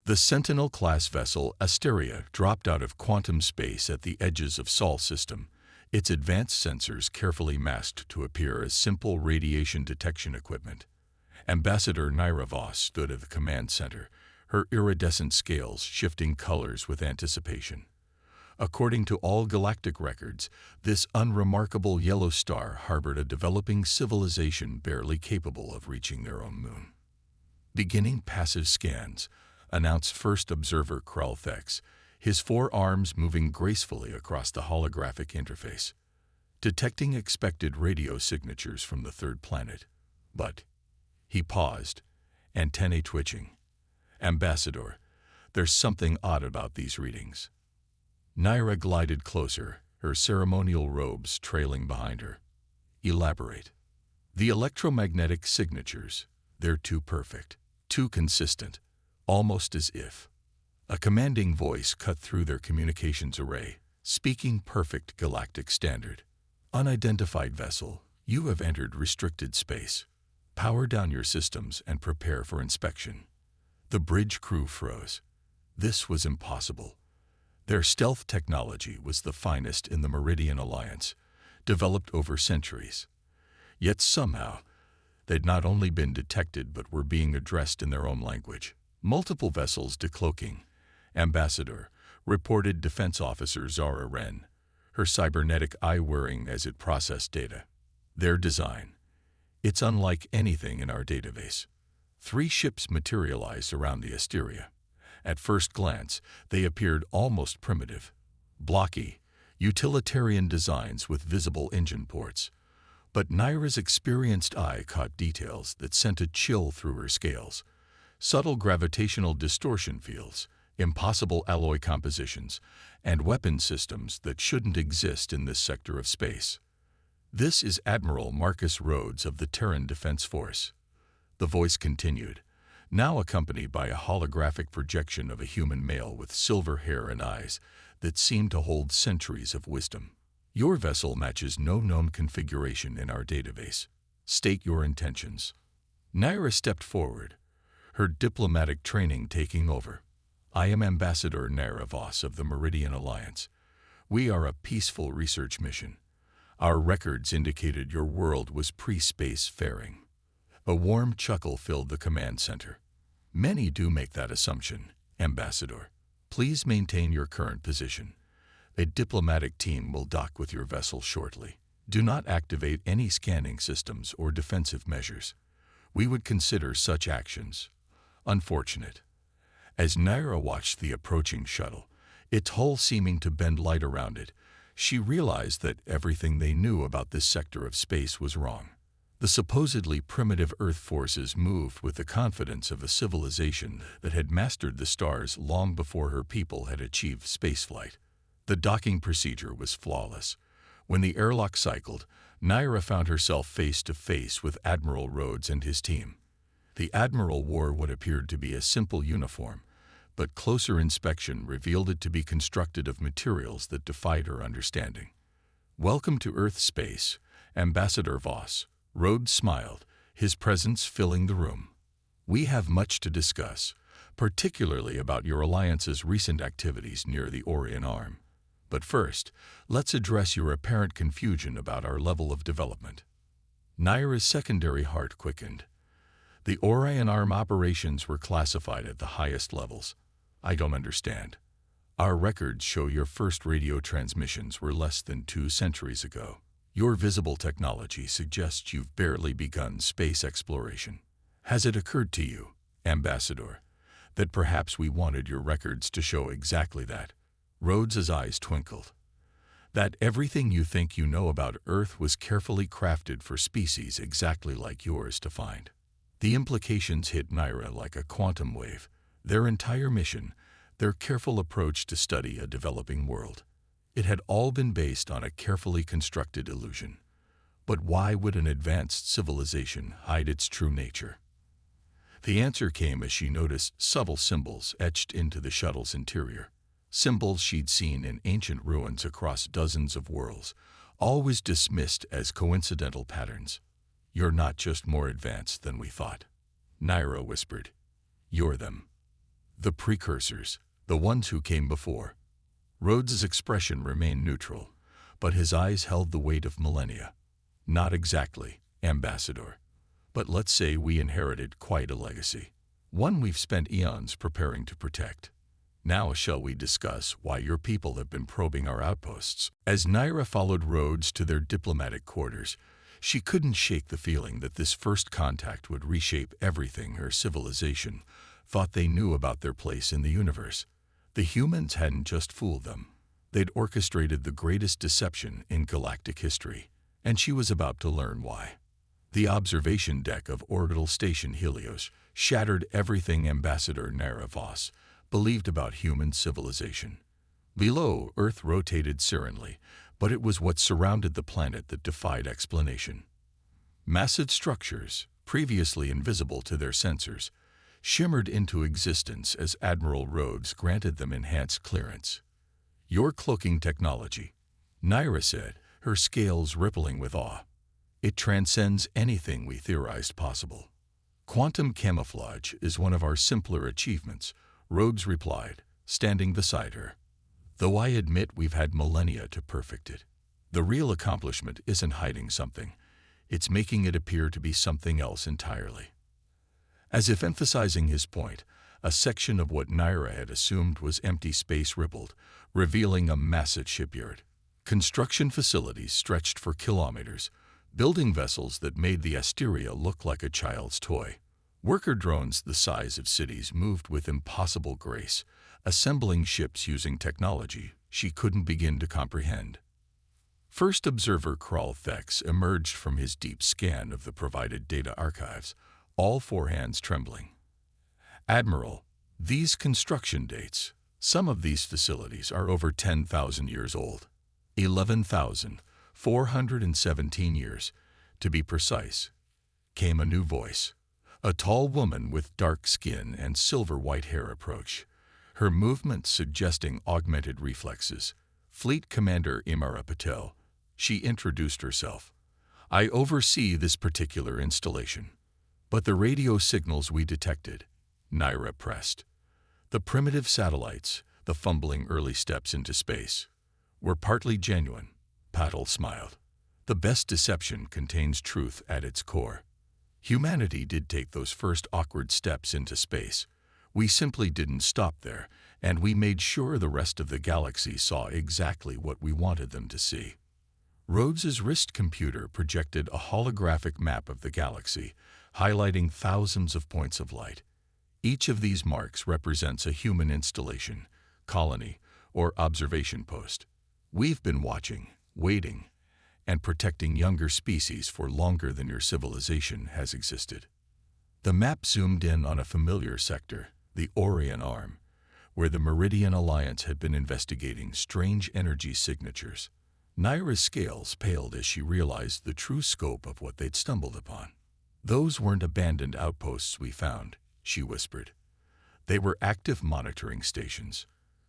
The Sentinel-class vessel Asteria dropped out of quantum space at the edges of Sol system, its advanced sensors carefully masked to appear as simple radiation detection equipment. Ambassador Naira Voss stood at the command center, her iridescent scales shifting colors with anticipation. According to all galactic records, this unremarkable yellow star harbored a developing civilization barely capable of reaching their own moon. Beginning passive scans, announced first observer Kralthex, his four arms moving gracefully across the holographic interface, detecting expected radio signatures from the third planet. But he paused, antennae twitching. Ambassador, there's something odd about these readings. Naira glided closer, her ceremonial robes trailing behind her. Elaborate. The electromagnetic signatures, they're too perfect, too consistent, almost as if. A commanding voice cut through their communications array, speaking perfect galactic standard. Unidentified vessel, you have entered restricted space. Power down your systems and prepare for inspection. The bridge crew froze. This was impossible. Their stealth technology was the finest in the Meridian Alliance, developed over centuries. Yet somehow, they'd not only been detected but were being addressed in their own language. Multiple vessels decloaking. Ambassador, reported Defense Officer Zara Wren, her cybernetic eye whirring as it processed data. Their design. It's unlike anything in our database. 3 ships materialized around the Asteria. At first glance, they appeared almost primitive. Blocky, utilitarian designs with visible engine ports. But Naira's experienced eye caught details that sent a chill through her scales. Subtle gravitational distortion fields, impossible alloy compositions, and weapon systems that shouldn't exist in this sector of space. This is Admiral Marcus Rhodes of the Terran Defense Force. The voice continued, now accompanied by a holographic projection of a human male with silver hair and eyes that seemed to hold centuries of wisdom. Your vessel matches no known configuration in our database. State your intentions. Naira stepped forward, her diplomatic training taking over. I am Ambassador Naira Voss of the Meridian Alliance. We are a peaceful research mission. Our records indicated your world was pre-space faring. A warm chuckle filled the command center. Many do make that assumption, Ambassador. Please maintain your current position. A diplomatic team will dock with your vessel shortly. Do not activate any scanning systems or defensive measures. We would consider such actions unfortunate. As Naira watched the approaching shuttle, its hull seeming to bend light around it, she realized that everything they knew about this sector of space was wrong. The supposedly primitive Earth forces moved with the confidence of a civilization that had mastered the stars long before her people had achieved spaceflight. The docking procedure was flawless. When the airlock cycled, Naira found herself face to face with Admiral Rhodes and his team. The Admiral wore what appeared to be a simple uniform, but closer inspection revealed it to be constructed of materials that defied her understanding. Welcome to Earth space, Ambassador Voss. Rhodes smiled, his presence filling the room. We have much to discuss, particularly about your alliance's recent activities near the Orion Arm. But first, let's address your apparent confusion about our level of development. Naira's secondary heart quickened. The Orion Arm operations were classified at the highest levels. I don't understand. Our records show your first radio transmissions were less than 2 centuries ago. Your visible technology suggests you've barely begun space exploration. Has it occurred to you, Ambassador, that perhaps we wanted your records to show exactly that? Rhodes's eyes twinkled. That everything you think you know about Earth was carefully crafted for species exactly like yours to find. The implications hit Naira like a quantum wave. Their entire mission, their careful approach to study a developing world. It had all been based on a carefully constructed illusion. But why would an advanced civilization hide its true nature? The answer came as she noticed subtle symbols etched into the shuttle's interior. Symbols she'd seen in ancient ruins across dozens of worlds, always dismissed as coincidental patterns. You're not just more advanced than we thought, Naira whispered. You're them. The precursors, the ones who came before. Rhodes's expression remained neutral, but his eyes held the weight of millennia. Not exactly, Ambassador. But let's say we inherited quite a legacy. One we've spent eons preparing to protect. Now shall we discuss why your people have been probing our outposts? As Naira followed Rhodes to their diplomatic quarters, she couldn't shake the feeling that this first contact would reshape everything her civilization thought they knew about their place in the universe. The humans hadn't just fooled them. They'd orchestrated the greatest deception in galactic history, and she was about to learn why. The observation deck of Orbital Station Helios shattered everything Ambassador Naira Voss believed about human civilization. Below, Earth rotated serenely, but it was what surrounded the planet that defied explanation. Massive structures, previously invisible to their sensors, shimmered into existence as Admiral Rhodes granted them enhanced clearance. "Your cloaking technology," Naira said, her scales rippling with awe. "It transcends anything we theorized possible." "Quantum camouflage is one of our simpler achievements," Rhodes replied, standing beside her. "Though I admit we've had millennia to perfect it. The real accomplishment isn't hiding something, it's making it appear to be something else entirely." As if emphasizing his point, a section of what Naira had assumed was empty space rippled, revealing a massive shipyard. Construction facilities stretched for kilometers, building vessels that made the Asteria look like a child's toy. Worker drones the size of cities moved with impossible grace, assembling ships using technology she couldn't begin to comprehend. First observer Kral Thex emerged from his deep scan of the provided data archives, all four hands trembling. "Admiral, these construction dates, some of these facilities are over 10,000 years old. 11,417 years, to be precise," came a new voice. A tall woman with dark skin and silver-white hair approached, her movements suggesting augmented reflexes. "Fleet Commander Imara Patel," she introduced herself. "I oversee this particular installation." "But the radio signals we detected," Naira pressed. "The primitive satellites, the fumbling early steps into space, were partly genuine," Patel smiled. "The best deception contains truth at its core. Humanity did take those first awkward steps into space. We simply didn't stop there, and we made sure the rest of the galaxy saw exactly what we wanted them to see." Rhodes's wrist computer projected a holographic map of the galaxy, highlighting thousands of points of light. Each of these marks represents a human installation, colony, or observation post. "We've been watching, waiting, and protecting younger species for longer than your civilization has existed." The map zoomed in on a familiar sector, the Orion Arm, where the Meridian Alliance had been investigating strange energy signatures. Naira's scales paled as she realized the true scope of what they'd stumbled upon. "Those weren't abandoned outposts we found," she whispered. "They were active monitoring stations."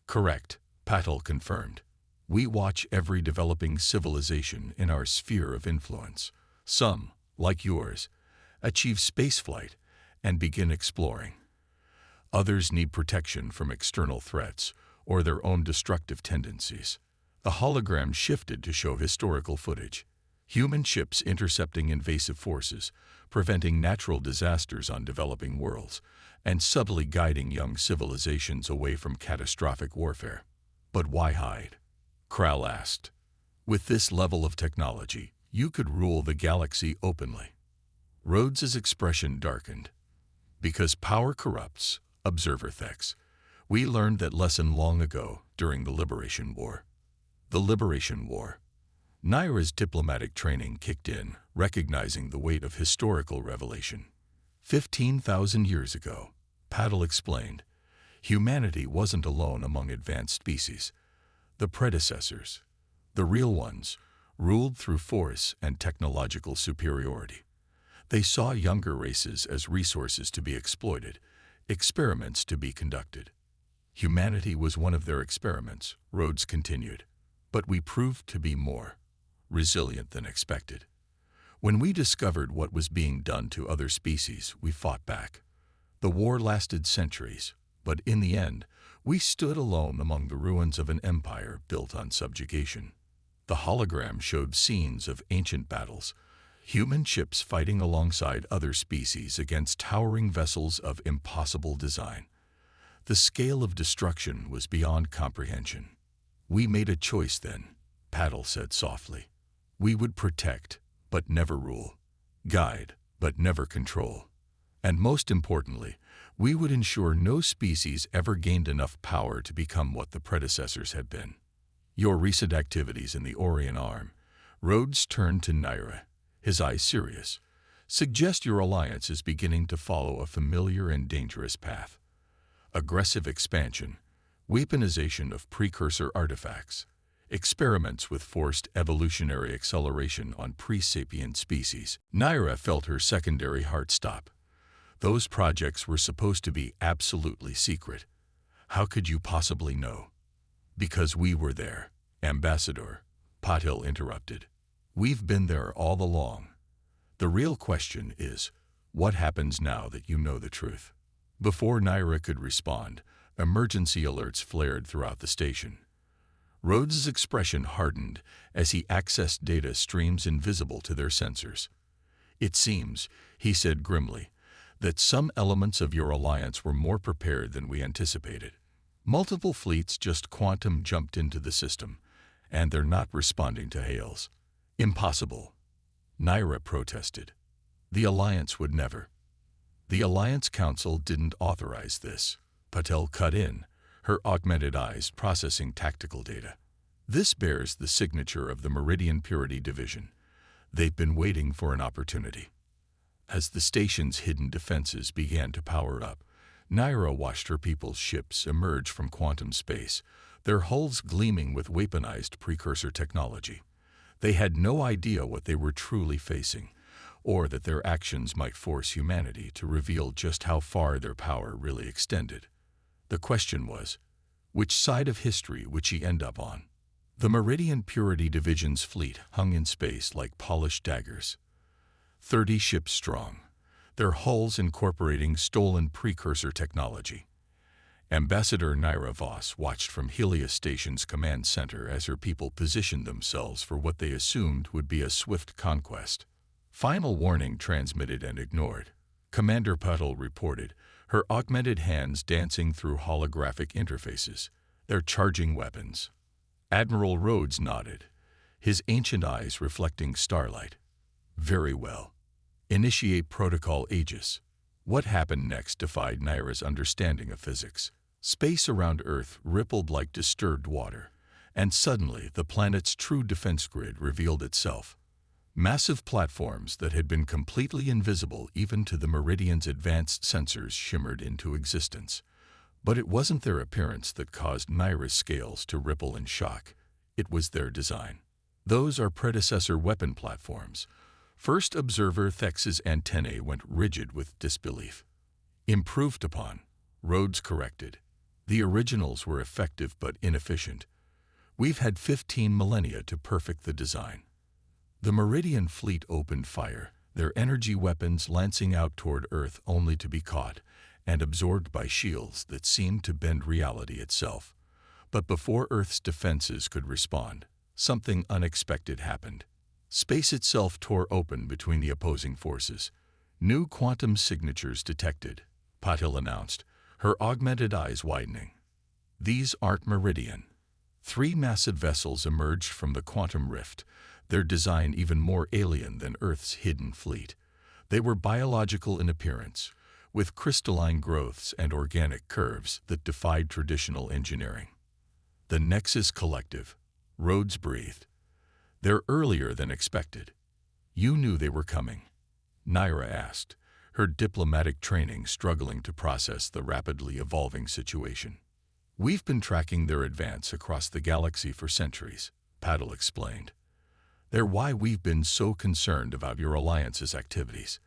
"Correct," Patel confirmed. "We watch every developing civilization in our sphere of influence. Some, like yours, achieve spaceflight and begin exploring. Others need protection from external threats or their own destructive tendencies." The hologram shifted to show historical footage. Human ships intercepting invasive forces, preventing natural disasters on developing worlds, and subtly guiding young civilizations away from catastrophic warfare. "But why hide?" Kral asked. "With this level of technology, you could rule the galaxy openly." Rhodes's expression darkened. "Because power corrupts, Observer Thex. We learned that lesson long ago during the Liberation War." The Liberation War. Naira's diplomatic training kicked in, recognizing the weight of historical revelation. 15,000 years ago, Patel explained, humanity wasn't alone among advanced species. The predecessors, the real ones, ruled through force and technological superiority. They saw younger races as resources to be exploited, experiments to be conducted. "Humanity was one of their experiments," Rhodes continued. "But we proved to be more resilient than expected. When we discovered what was being done to other species, we fought back. The war lasted centuries, But in the end, we stood alone among the ruins of an empire built on subjugation. The hologram showed scenes of ancient battles, human ships fighting alongside other species against towering vessels of impossible design. The scale of destruction was beyond comprehension. We made a choice then, Paddle said softly. We would protect, but never rule. Guide, but never control. And most importantly, we would ensure no species ever gained enough power to become what the predecessors had been. Your recent activities in the Orion Arm, Rhodes turned to Naira, his eyes serious, suggest your alliance is beginning to follow a familiar and dangerous path. Aggressive expansion, weaponization of precursor artifacts, experiments with forced evolutionary acceleration on pre-sapient species. Naira felt her secondary heart stop. Those projects were supposed to be absolutely secret. How could you possibly know? Because we were there, Ambassador, Patil interrupted. We've been there all along. The real question is, what happens now that you know the truth? Before Naira could respond, emergency alerts flared throughout the station. Rhodes's expression hardened as he accessed data streams invisible to their sensors. It seems, he said grimly, that some elements of your alliance were more prepared than we anticipated. Multiple fleets just quantum jumped into the system, and they're not responding to hails. Impossible. Naira protested. The Alliance would never. The Alliance Council didn't authorize this. Patel cut in, her augmented eyes processing tactical data. This bears the signature of the Meridian Purity Division. They've been waiting for an opportunity. As the station's hidden defenses began to power up, Naira watched her people's ships emerge from quantum space, their hulls gleaming with weaponized precursor technology. They had no idea what they were truly facing, or that their actions might force humanity to reveal just how far their power really extended. The question was, which side of history would she end up on? The Meridian Purity Division's fleet hung in space like polished daggers. 30 ships strong, their hulls incorporating stolen precursor technology. Ambassador Naira Voss watched from Helios Station's command center as her people positioned themselves for what they assumed would be a swift conquest. Final warning transmitted and ignored. Commander Patil reported, her augmented hands dancing through holographic interfaces, their charging weapons. Admiral Rhodes nodded, his ancient eyes reflecting starlight. Very well. Initiate Protocol Aegis. What happened next defied Naira's understanding of physics. Space around Earth rippled like disturbed water, and suddenly the planet's true defense grid revealed itself. Massive platforms that had been completely invisible even to the Meridian's advanced sensors shimmered into existence. But it wasn't their appearance that caused Naira's scales to ripple in shock. It was their design. Those are predecessor weapon platforms. First observer Thex's antennae went rigid with disbelief. Improved upon, Rhodes corrected. The originals were effective but inefficient. We've had 15 millennia to perfect the design. The Meridian fleet opened fire, their energy weapons lancing out toward Earth only to be caught and absorbed by shields that seemed to bend reality itself. But before Earth's defenses could respond, something unexpected happened. Space itself tore open between the opposing forces. New quantum signatures detected, Patil announced, her augmented eyes widening. These aren't Meridian. 3 massive vessels emerged from the quantum rift, their design even more alien than Earth's hidden fleet. They were biological in appearance, with crystalline growths and organic curves that defied traditional engineering. The Nexus Collective, Rhodes breathed. They're earlier than expected. You knew they were coming? Naira asked, her diplomatic training struggling to process the rapidly evolving situation. We've been tracking their advance across the galaxy for centuries, Patil explained. They're why we've been so concerned about your alliance's activities.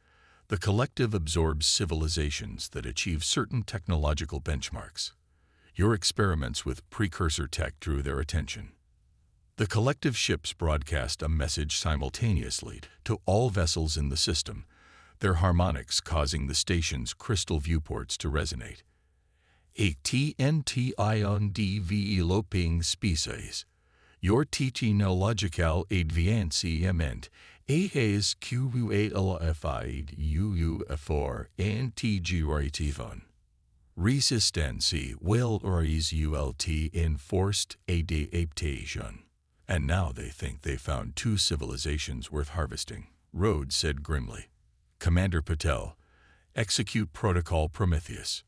The collective absorbs civilizations that achieve certain technological benchmarks. Your experiments with precursor tech drew their attention. The collective ships broadcast a message simultaneously to all vessels in the system, their harmonics causing the station's crystal viewports to resonate. A TNTIONDV species. Your technological advancement has qualified you for anti-gravation resistance will result in forced adaptation. And now they think they found two civilizations worth harvesting, Rhodes said grimly. Commander Patel, execute Protocol Prometheus.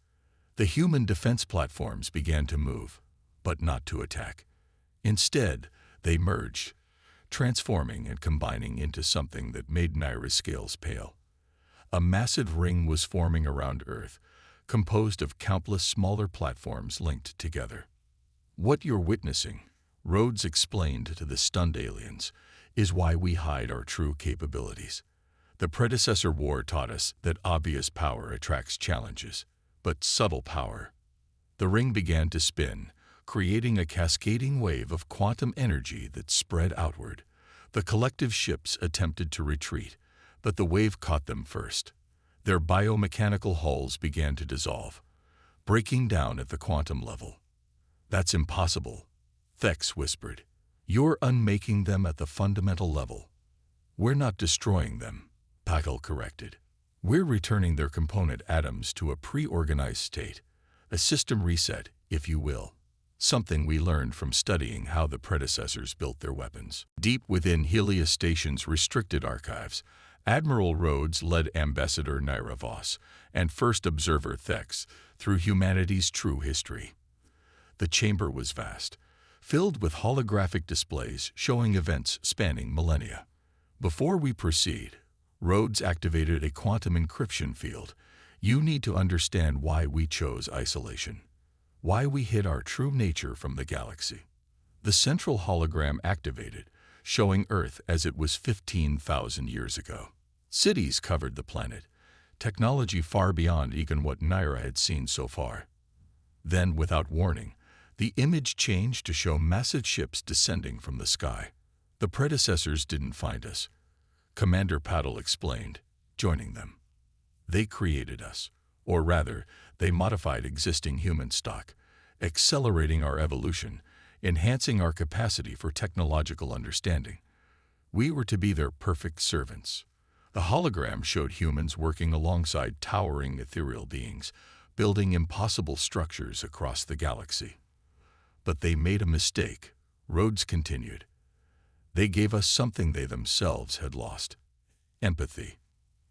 The human defense platforms began to move, but not to attack. Instead, they merged, transforming and combining into something that made Naira's scales pale. A massive ring was forming around Earth, composed of countless smaller platforms linked together. What you're witnessing, Rhodes explained to the stunned aliens, is why we hide our true capabilities. The predecessor war taught us that obvious power attracts challenges, but subtle power. The ring began to spin, creating a cascading wave of quantum energy that spread outward. The collective ships attempted to retreat, but the wave caught them first. Their biomechanical hulls began to dissolve, breaking down at the quantum level. That's impossible, Thex whispered. You're unmaking them at the fundamental level. We're not destroying them, Patel corrected. We're returning their component atoms to a pre-organized state, a system reset, if you will. Something we learned from studying how the predecessors built their weapons. Deep within Helios Station's restricted archives, Admiral Rhodes led Ambassador Naira Voss and First Observer Thex through humanity's true history. The chamber was vast, filled with holographic displays showing events spanning millennia. Before we proceed, Rhodes activated a quantum encryption field. You need to understand why we chose isolation, why we hid our true nature from the galaxy. The central hologram activated, showing Earth as it was 15,000 years ago. Cities covered the planet, technology far beyond even what Naira had seen so far. Then, without warning, the image changed to show massive ships descending from the sky. The predecessors didn't find us, Commander Patel explained, joining them. They created us, or rather, they modified existing human stock, accelerating our evolution, enhancing our capacity for technological understanding. We were to be their perfect servants. The hologram showed humans working alongside towering ethereal beings, building impossible structures across the galaxy. But they made a mistake, Rhodes continued. They gave us something they themselves had lost: empathy.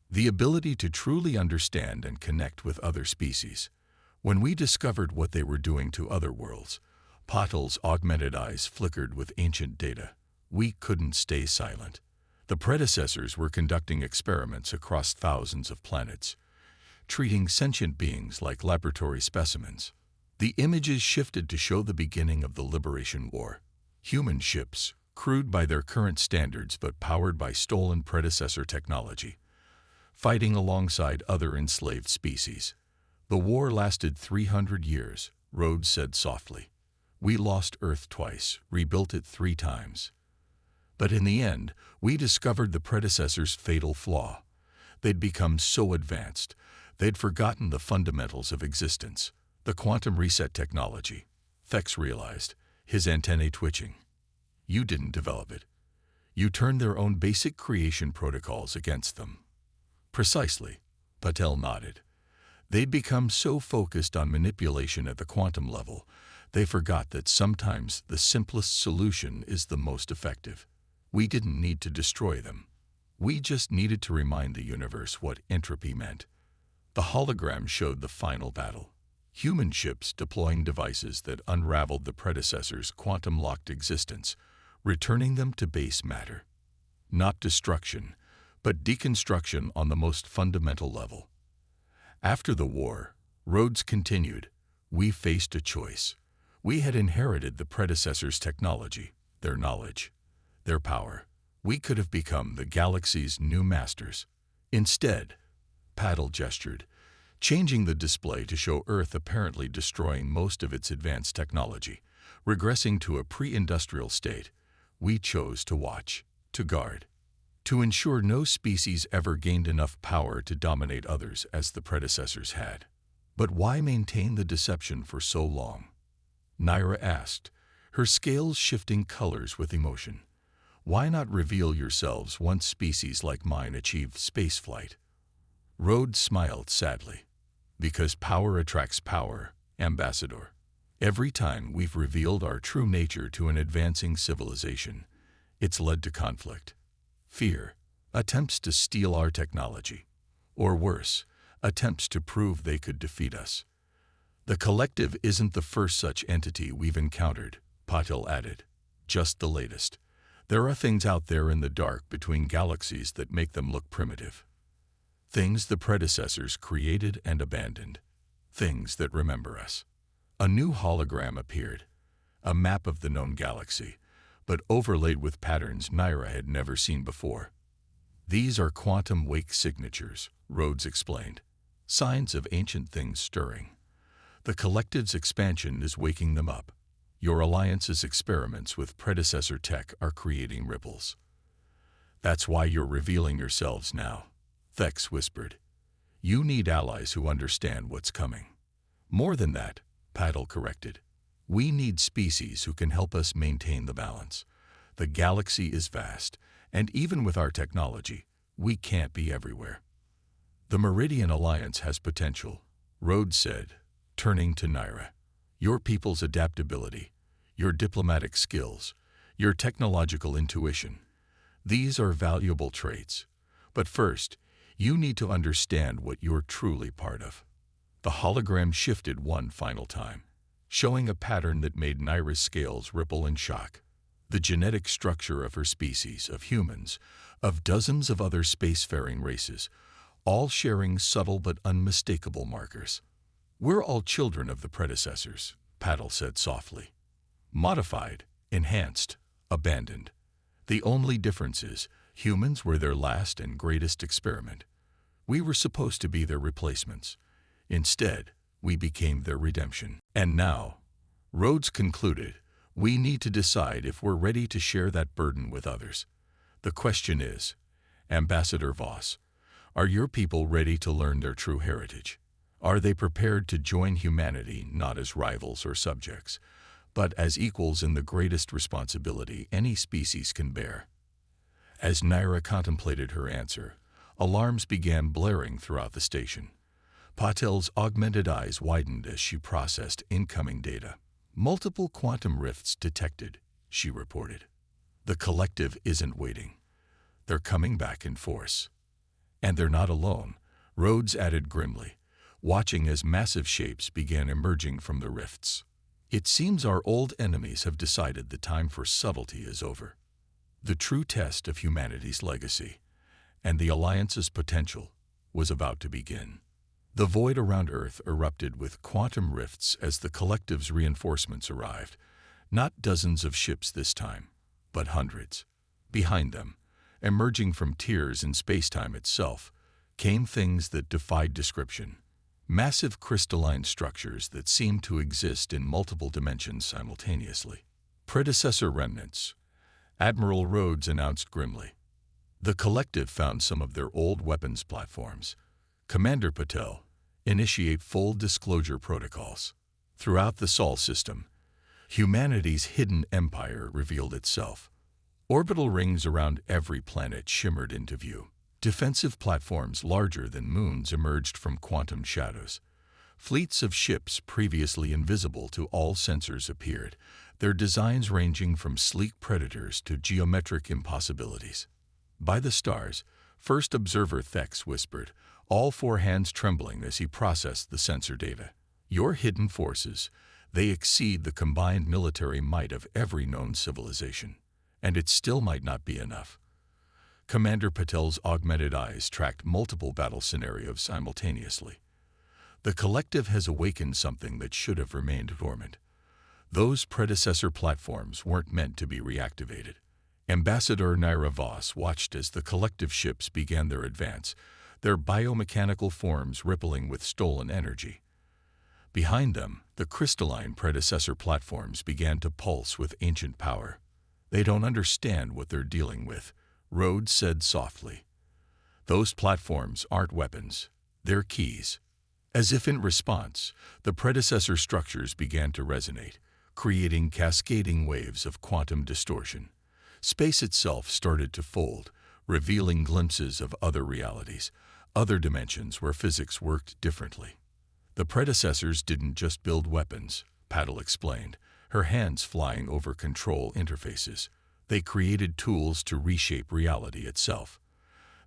The ability to truly understand and connect with other species. When we discovered what they were doing to other worlds, Patel's augmented eyes flickered with ancient data. We couldn't stay silent. The predecessors were conducting experiments across thousands of planets, treating sentient beings like laboratory specimens. The images shifted to show the beginning of the Liberation War. Human ships, crude by their current standards but powered by stolen predecessor technology, fighting alongside other enslaved species. The war lasted 300 years, Rhodes said softly. We lost Earth twice, rebuilt it 3 times. But in the end, we discovered the predecessors' fatal flaw. They'd become so advanced, they'd forgotten the fundamentals of existence, the quantum reset technology. Thex realized, his antennae twitching. You didn't develop it. You turned their own basic creation protocols against them. Precisely, Patel nodded. They'd become so focused on manipulation at the quantum level, they forgot that sometimes the simplest solution is the most effective. We didn't need to destroy them. We just needed to remind the universe what entropy meant. The hologram showed the final battle. Human ships deploying devices that unraveled the predecessors' quantum-locked existence, returning them to base matter. Not destruction, but deconstruction on the most fundamental level. After the war, Rhodes continued, we faced a choice. We had inherited the predecessors' technology, their knowledge, their power. We could have become the galaxy's new masters. Instead, Patel gestured, changing the display to show Earth apparently destroying most of its advanced technology, regressing to a pre-industrial state. We chose to watch, to guard, to ensure no species ever gained enough power to dominate others as the predecessors had. But why maintain the deception for so long? Naira asked, her scales shifting colors with emotion. Why not reveal yourselves once species like mine achieve spaceflight? Rhodes smiled sadly. Because power attracts power, Ambassador. Every time we've revealed our true nature to an advancing civilization, it's led to conflict, fear, attempts to steal our technology, or worse, attempts to prove they could defeat us. The collective isn't the first such entity we've encountered, Patil added. Just the latest. There are things out there in the dark between galaxies that make them look primitive. Things the predecessors created and abandoned. Things that remember us. A new hologram appeared, a map of the known galaxy, but overlaid with patterns Naira had never seen before. These are quantum wake signatures, Rhodes explained, signs of ancient things stirring. The collective's expansion is waking them up. Your alliance's experiments with predecessor tech are creating ripples. That's why you're revealing yourselves now, Thex whispered. You need allies who understand what's coming. More than that, Patil corrected. We need species who can help us maintain the balance. The galaxy is vast, and even with our technology, we can't be everywhere. The Meridian Alliance has potential, Rhodes said, turning to Naira. Your people's adaptability, your diplomatic skills, your technological intuition, these are valuable traits. But first, you need to understand what you're truly part of. The hologram shifted one final time, showing a pattern that made Naira's scales ripple in shock. The genetic structure of her species, of humans, of dozens of other spacefaring races, all sharing subtle but unmistakable markers. We're all children of the predecessors, Patil said softly. Modified, enhanced, abandoned. The only difference is, humans were their last and greatest experiment. We were supposed to be their replacements. Instead, we became their redemption. And now, Rhodes concluded, we need to decide if we're ready to share that burden with others. The question is, Ambassador Voss, are your people ready to learn their true heritage? Are they prepared to join humanity not as rivals or subjects, but as equals in the greatest responsibility any species can bear? As Naira contemplated her answer, alarms began blaring throughout the station. Patil's augmented eyes widened as she processed incoming data. Multiple quantum rifts detected, she reported. The collective isn't waiting. They're coming back in force. And they're not alone, Rhodes added grimly, watching as massive shapes began emerging from the rifts. It seems our old enemies have decided the time for subtlety is over. The true test of humanity's legacy, and the Alliance's potential, was about to begin. The void around Earth erupted with quantum rifts as the collective's reinforcements arrived. Not dozens of ships this time, but hundreds. Behind them, emerging from tiers in spacetime itself, came things that defied description. Massive crystalline structures that seemed to exist in multiple dimensions simultaneously. Predecessor remnants, Admiral Rhodes announced grimly. The collective found some of their old weapons platforms. Commander Patil, initiate full disclosure protocols. Throughout the Sol system, humanity's hidden empire revealed itself. Orbital rings around every planet shimmered into view. Defensive platforms larger than moons emerged from quantum shadows. Fleets of ships previously invisible to all sensors appeared, their designs ranging from sleek predators to geometric impossibilities. By the stars, First Observer Thex whispered, all four hands trembling as he processed the sensor data. Your hidden forces, they exceed the combined military might of every known civilization. And it still might not be enough. Commander Patel's augmented eyes tracked multiple battle scenarios simultaneously. The collective has awakened something that should have remained dormant. Those predecessor platforms weren't meant to be reactivated. Ambassador Naira Voss watched as the collective ships began their advance, their biomechanical forms rippling with stolen energy. Behind them, the crystalline predecessor platforms began to pulse with ancient power. They don't understand what they're dealing with, Rhodes said softly. Those platforms aren't weapons, they're keys. As if in response, the predecessor structures began to resonate, creating cascading waves of quantum distortion. Space itself started to fold, revealing glimpses of other realities, other dimensions where physics worked differently. The predecessors didn't just build weapons, Paddle explained, her hands flying over control interfaces. They created tools to reshape reality itself.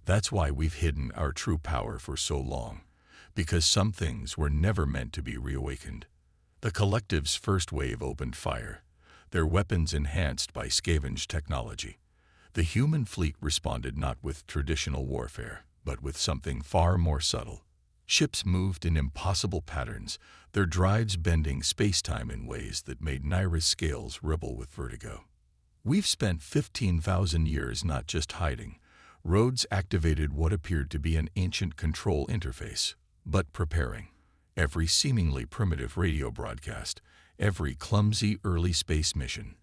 That's why we've hidden our true power for so long, because some things were never meant to be reawakened. The collective's first wave opened fire, their weapons enhanced by scavenged technology. The human fleet responded not with traditional warfare, but with something far more subtle. Ships moved in impossible patterns, their drives bending space-time in ways that made Naira's scales ripple with vertigo. We've spent 15,000 years not just hiding. Rhodes activated what appeared to be an ancient control interface, but preparing. Every seemingly primitive radio broadcast, every clumsy early space mission.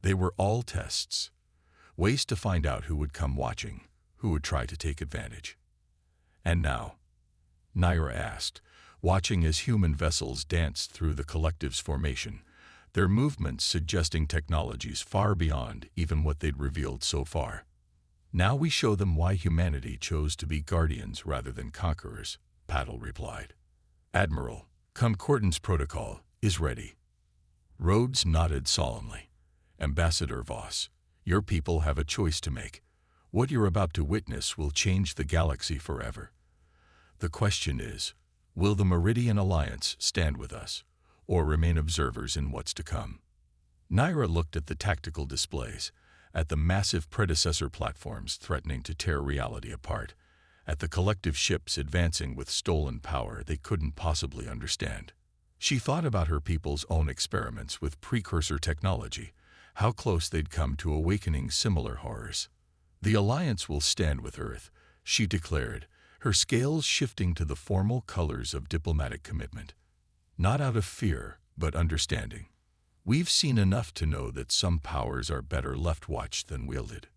They were all tests. Ways to find out who would come watching, who would try to take advantage. And now, Naira asked, watching as human vessels danced through the collective's formation, their movements suggesting technologies far beyond even what they'd revealed so far. Now we show them why humanity chose to be guardians rather than conquerors, Paddle replied. Admiral, Concordance Protocol is ready. Rhodes nodded solemnly. Ambassador Voss, your people have a choice to make. What you're about to witness will change the galaxy forever. The question is, will the Meridian Alliance stand with us, or remain observers in what's to come? Naira looked at the tactical displays, at the massive predecessor platforms threatening to tear reality apart, at the collective ships advancing with stolen power they couldn't possibly understand. She thought about her people's own experiments with precursor technology, how close they'd come to awakening similar horrors. The Alliance will stand with Earth, she declared, her scales shifting to the formal colors of diplomatic commitment. Not out of fear, but understanding. We've seen enough to know that some powers are better left watched than wielded.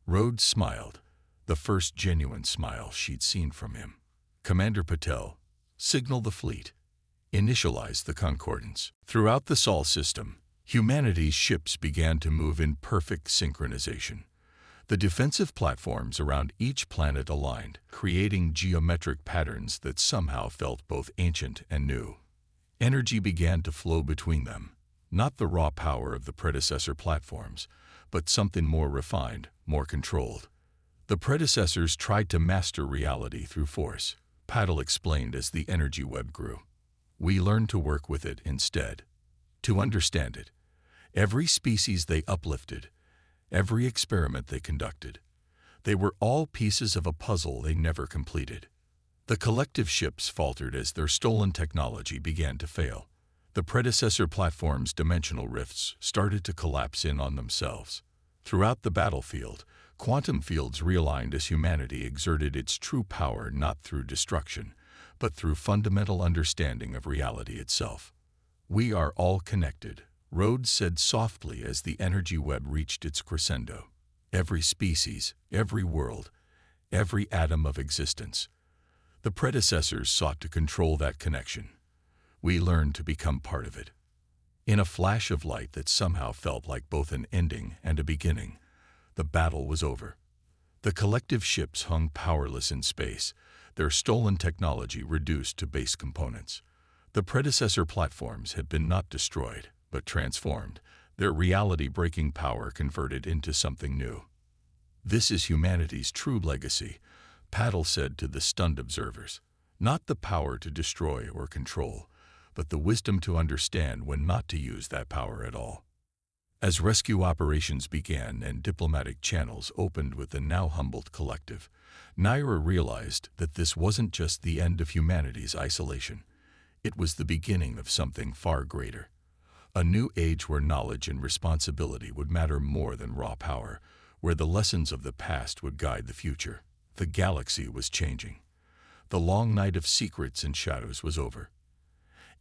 Rhodes smiled, the first genuine smile she'd seen from him. Commander Patel, signal the fleet. Initialize the concordance. Throughout the Sol system, humanity's ships began to move in perfect synchronization. The defensive platforms around each planet aligned, creating geometric patterns that somehow felt both ancient and new. Energy began to flow between them, not the raw power of the predecessor platforms, but something more refined, more controlled. The predecessors tried to master reality through force, Paddle explained as the energy web grew. We learned to work with it instead, to understand it. Every species they uplifted, every experiment they conducted, they were all pieces of a puzzle they never completed. The collective ships faltered as their stolen technology began to fail. The predecessor platform's dimensional rifts started to collapse in on themselves. Throughout the battlefield, quantum fields realigned as humanity exerted its true power not through destruction, but through fundamental understanding of reality itself. We are all connected, Rhodes said softly as the energy web reached its crescendo. Every species, every world, every atom of existence. The predecessors sought to control that connection. We learned to become part of it. In a flash of light that somehow felt like both an ending and a beginning, the battle was over. The collective ships hung powerless in space, their stolen technology reduced to base components. The predecessor platforms had been not destroyed, but transformed, their reality-breaking power converted into something new. This is humanity's true legacy, Paddle said to the stunned observers. Not the power to destroy or control, but the wisdom to understand when not to use that power at all. As rescue operations began and diplomatic channels opened with the now humbled collective, Naira realized that this wasn't just the end of humanity's isolation. It was the beginning of something far greater. A new age where knowledge and responsibility would matter more than raw power, where the lessons of the past would guide the future. The galaxy was changing. The long night of secrets and shadows was over.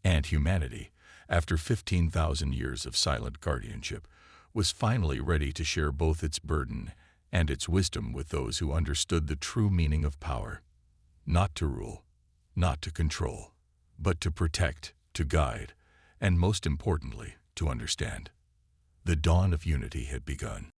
And humanity, after 15,000 years of silent guardianship, was finally ready to share both its burden and its wisdom with those who understood the true meaning of power. Not to rule, not to control, but to protect, to guide, and most importantly, to understand. The dawn of unity had begun.